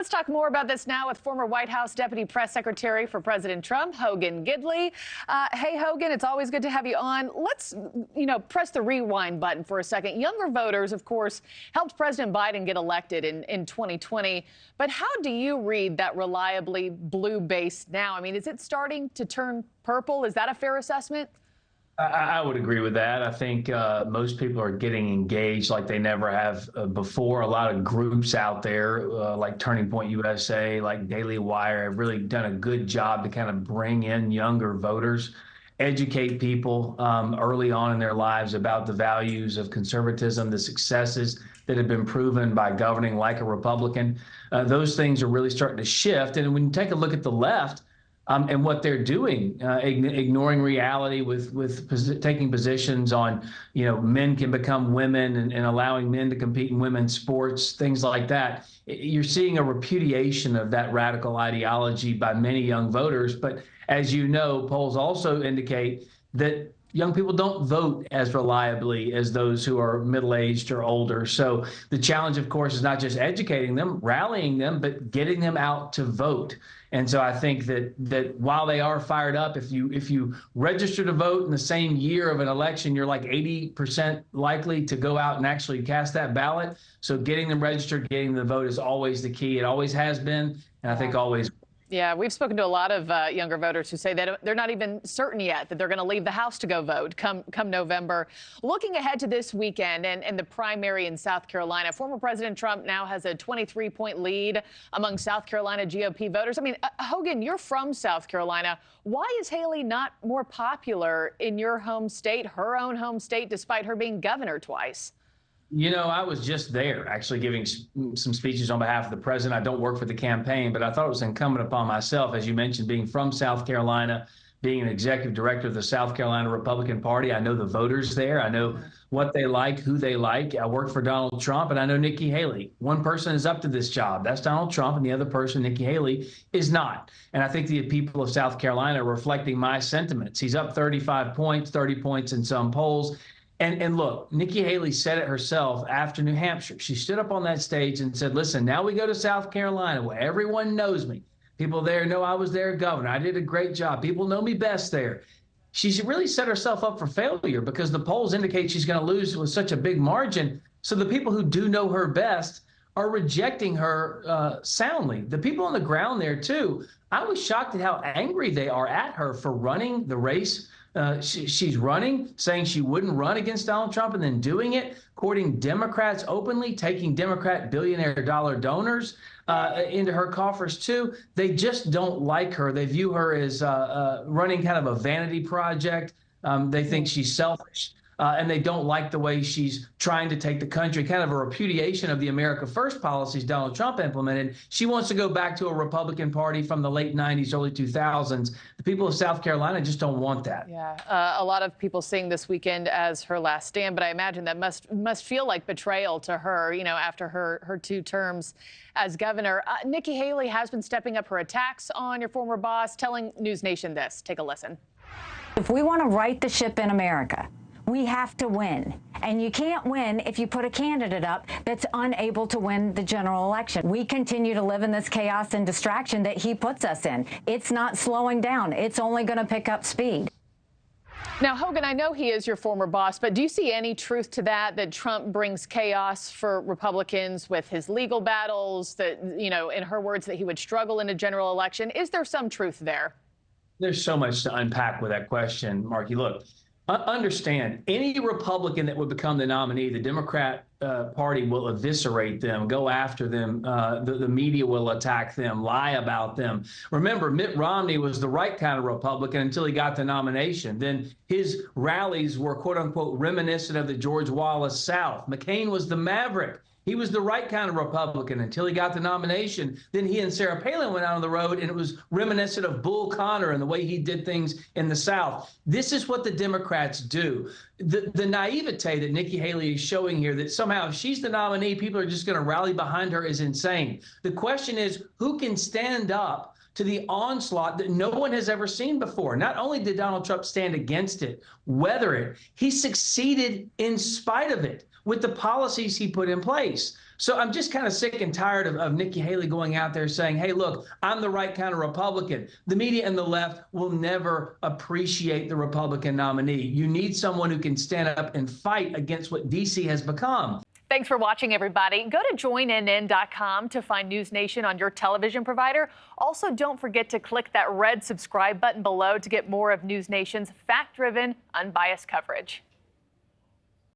Let's talk more about this now with former White House Deputy Press Secretary for President Trump, Hogan Gidley. Hey, Hogan, it's always good to have you on. Let's, press the rewind button for a second. Younger voters, of course, helped President Biden get elected in 2020. But how do you read that reliably blue base now? I mean, is it starting to turn purple? Is that a fair assessment? I would agree with that. I think most people are getting engaged like they never have before. A lot of groups out there, like Turning Point USA, like Daily Wire, have really done a good job to kind of bring in younger voters, educate people early on in their lives about the values of conservatism, the successes that have been proven by governing like a Republican. Those things are really starting to shift. And when you take a look at the left, and what they're doing, ignoring reality with taking positions on, men can become women and allowing men to compete in women's sports, things like that. You're seeing a repudiation of that radical ideology by many young voters. But as you know, polls also indicate that young people don't vote as reliably as those who are middle-aged or older. So the challenge, of course, is not just educating them, rallying them, but getting them out to vote. And so I think that while they are fired up, if you register to vote in the same year of an election, you're like 80% likely to go out and actually cast that ballot. So getting them registered, getting the vote is always the key. It always has been, and I think always. Yeah, we've spoken to a lot of younger voters who say that they're not even certain yet that they're going to leave the house to go vote come November. Looking ahead to this weekend and the primary in South Carolina, former President Trump now has a 23-point lead among South Carolina GOP voters. I mean, Hogan, you're from South Carolina. Why is Haley not more popular in your home state, her own home state, despite her being governor twice? I was just there actually giving some speeches on behalf of the president. I don't work for the campaign, but I thought it was incumbent upon myself, as you mentioned, being from South Carolina, being an executive director of the South Carolina Republican Party. I know the voters there. I know what they like, who they like. I work for Donald Trump, and I know Nikki Haley. One person is up to this job. That's Donald Trump, and the other person, Nikki Haley, is not. And I think the people of South Carolina are reflecting my sentiments. He's up 35 points, 30 points in some polls. And look, Nikki Haley said it herself after New Hampshire. She stood up on that stage and said, listen, now we go to South Carolina where everyone knows me. People there know I was their governor. I did a great job. People know me best there. She's really set herself up for failure because the polls indicate she's going to lose with such a big margin. So the people who do know her best are rejecting her soundly. The people on the ground there, too, I was shocked at how angry they are at her for running the race. She's running, saying she wouldn't run against Donald Trump and then doing it, courting Democrats openly, taking Democrat billionaire dollar donors into her coffers, too. They just don't like her. They view her as running kind of a vanity project. They think she's selfish. And they don't like the way she's trying to take the country, kind of a repudiation of the America First policies Donald Trump implemented. She wants to go back to a Republican Party from the late 90s, early 2000s. The people of South Carolina just don't want that. Yeah, a lot of people seeing this weekend as her last stand, but I imagine that must feel like betrayal to her, after her 2 terms as governor. Nikki Haley has been stepping up her attacks on your former boss, telling NewsNation this. Take a listen. If we want to right the ship in America, we have to win. And you can't win if you put a candidate up that's unable to win the general election. We continue to live in this chaos and distraction that he puts us in. It's not slowing down. It's only going to pick up speed. Now, Hogan, I know he is your former boss, but do you see any truth to that Trump brings chaos for Republicans with his legal battles, that, in her words, that he would struggle in a general election? Is there some truth there? There's so much to unpack with that question, Markie. Look, understand, any Republican that would become the nominee, the Democrat Party will eviscerate them, go after them. The media will attack them, lie about them. Remember, Mitt Romney was the right kind of Republican until he got the nomination. Then his rallies were, quote unquote, reminiscent of the George Wallace South. McCain was the maverick. He was the right kind of Republican until he got the nomination. Then he and Sarah Palin went out on the road, and it was reminiscent of Bull Connor and the way he did things in the South. This is what the Democrats do. The naivete that Nikki Haley is showing here, that somehow if she's the nominee, people are just going to rally behind her, is insane. The question is, who can stand up to the onslaught that no one has ever seen before? Not only did Donald Trump stand against it, weather it, he succeeded in spite of it with the policies he put in place. So I'm just kind of sick and tired of Nikki Haley going out there saying, hey, look, I'm the right kind of Republican. The media and the left will never appreciate the Republican nominee. You need someone who can stand up and fight against what D.C. has become. Thanks for watching, everybody. Go to joinnn.com to find NewsNation on your television provider. Also, don't forget to click that red subscribe button below to get more of NewsNation's fact-driven, unbiased coverage.